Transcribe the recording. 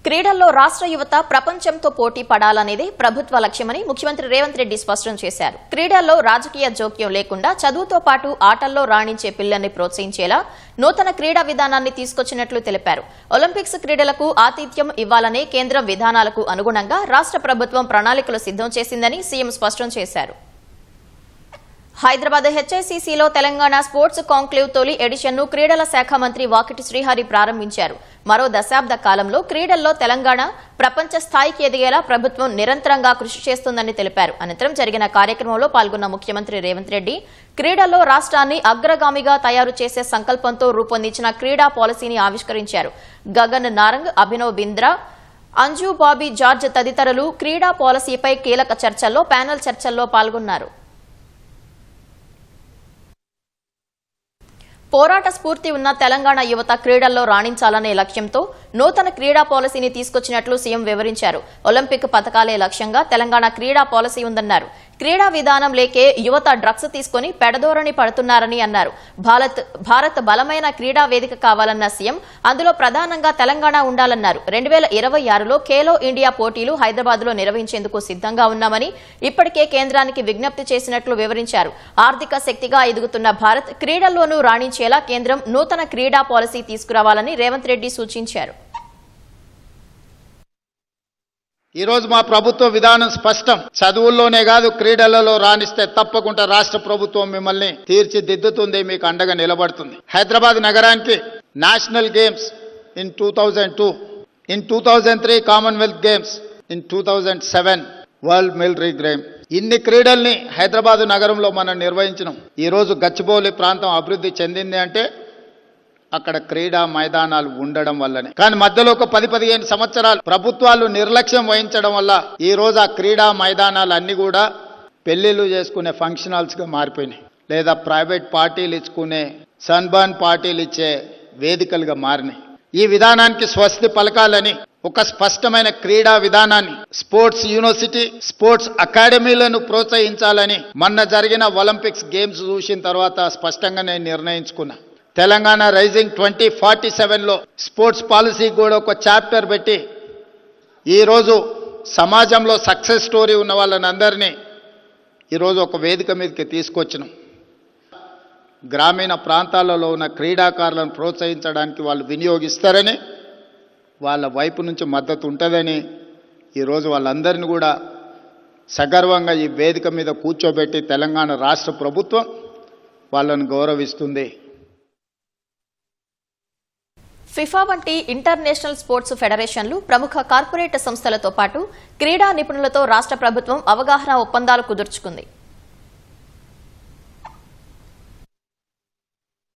క్రీడల్లో రాష్ట్ర యువత ప్రపంచంతో పోటీ పడాలనేది ప్రభుత్వ లక్ష్యమని ముఖ్యమంత్రి రేవంత్ రెడ్డి స్పష్టం చేశారు. క్రీడల్లో రాజకీయ జోక్యం లేకుండా చదువుతో పాటు ఆటల్లో రాణించే పిల్లల్ని ప్రోత్సహించేలా నూతన క్రీడా విధానాన్ని తీసుకొచ్చినట్లు తెలిపారు. ఒలింపిక్స్ క్రీడలకు ఆతిథ్యం ఇవ్వాలనే కేంద్రం విధానాలకు అనుగుణంగా రాష్ట్ర ప్రభుత్వం ప్రణాళికలు సిద్ధం చేసిందని సీఎం స్పష్టం చేశారు. హైదరాబాద్ హెచ్ఐసిసిలో తెలంగాణ స్పోర్ట్స్ కాంక్లేవ్ తొలి ఎడిషన్ను క్రీడల శాఖ మంత్రి వాకిటి శ్రీహరి ప్రారంభించారు. మరో దశాబ్ద కాలంలో క్రీడల్లో తెలంగాణ ప్రపంచ స్థాయికి ఎదిగేలా ప్రభుత్వం నిరంతరంగా కృషి చేస్తుందని తెలిపారు. అనంతరం జరిగిన కార్యక్రమంలో పాల్గొన్న ముఖ్యమంత్రి రేవంత్ రెడ్డి క్రీడల్లో రాష్ట్రాన్ని అగ్రగామిగా తయారు చేసే సంకల్పంతో రూపొందించిన క్రీడా పాలసీని ఆవిష్కరించారు. గగన్ నారంగ్, అభినవ్ బింద్రా, అంజు బాబీ జార్జ్ తదితరులు క్రీడా పాలసీపై కీలక చర్చల్లో ప్యానెల్ చర్చల్లో పాల్గొన్నారు. పోరాట స్ఫూర్తి ఉన్న తెలంగాణ యువత క్రీడల్లో రాణించాలనే లక్ష్యంతో నూతన క్రీడా పాలసీని తీసుకొచ్చినట్లు సీఎం వివరించారు. ఒలింపిక్ పథకాలే లక్ష్యంగా తెలంగాణ క్రీడా పాలసీ ఉందన్నారు. క్రీడా విధానం లేకే యువత డ్రగ్స్ తీసుకుని పెడధోరణి పడుతున్నారని అన్నారు. భారత్ బలమైన క్రీడా వేదిక కావాలన్న సీఎం అందులో ప్రధానంగా తెలంగాణ ఉండాలన్నారు. 2026లో ఖేలో ఇండియా పోటీలు హైదరాబాద్లో నిర్వహించేందుకు సిద్ధంగా ఉన్నామని ఇప్పటికే కేంద్రానికి విజ్ఞప్తి చేసినట్లు వివరించారు. ఆర్థిక శక్తిగా ఎదుగుతున్న భారత్ క్రీడల్లోనూ రాణించేలా కేంద్రం నూతన క్రీడా పాలసీ తీసుకురావాలని రేవంత్ రెడ్డి సూచించారు. ఈ రోజు మా ప్రభుత్వ విధానం స్పష్టం. చదువుల్లోనే కాదు క్రీడలలో రాణిస్తే తప్పకుండా రాష్ట్ర ప్రభుత్వం మిమ్మల్ని తీర్చిదిద్దుతుంది, మీకు అండగా నిలబడుతుంది. హైదరాబాద్ నగరానికి national games in 2002, in 2003 Commonwealth games, in 2007 world military game. ఇన్ని క్రీడల్ని హైదరాబాద్ నగరంలో మనం నిర్వహించినాం. ఈ రోజు గచ్చిబౌలి ప్రాంతం అభివృద్ధి చెందింది అంటే అక్కడ క్రీడా మైదానాలు ఉండడం వల్లనే. కానీ మధ్యలో ఒక 10-15 సంవత్సరాలు ప్రభుత్వాలు నిర్లక్ష్యం వహించడం వల్ల ఈ రోజు ఆ క్రీడా మైదానాలు అన్ని కూడా పెళ్లిళ్ళు చేసుకునే ఫంక్షన్ హాల్స్ గా మారిపోయినాయి, లేదా ప్రైవేట్ పార్టీలు ఇచ్చుకునే సన్బర్న్ పార్టీలు ఇచ్చే వేదికలుగా మారినాయి. ఈ విధానానికి స్వస్తి పలకాలని ఒక స్పష్టమైన క్రీడా విధానాన్ని, స్పోర్ట్స్ యూనివర్సిటీ, స్పోర్ట్స్ అకాడమీలను ప్రోత్సహించాలని మొన్న జరిగిన ఒలింపిక్స్ గేమ్స్ చూసిన తర్వాత స్పష్టంగా నేను నిర్ణయించుకున్నా. తెలంగాణ రైజింగ్ 2047లో స్పోర్ట్స్ పాలసీ కూడా ఒక చాప్టర్ పెట్టి ఈరోజు సమాజంలో సక్సెస్ స్టోరీ ఉన్న వాళ్ళని అందరినీ ఈరోజు ఒక వేదిక మీదకి తీసుకొచ్చినాం. గ్రామీణ ప్రాంతాలలో ఉన్న క్రీడాకారులను ప్రోత్సహించడానికి వాళ్ళు వినియోగిస్తారని, వాళ్ళ వైపు నుంచి మద్దతు ఉంటుందని ఈరోజు వాళ్ళందరినీ కూడా సగర్వంగా ఈ వేదిక మీద కూర్చోబెట్టి తెలంగాణ రాష్ట్ర ప్రభుత్వం వాళ్ళను గౌరవిస్తుంది. ఫిఫా వంటి ఇంటర్నేషనల్ స్పోర్ట్స్ ఫెడరేషన్లు, ప్రముఖ కార్పొరేట్ సంస్థలతో పాటు క్రీడా నిపుణులతో రాష్ట్ర ప్రభుత్వం అవగాహన ఒప్పందాలు కుదుర్చుకుంది.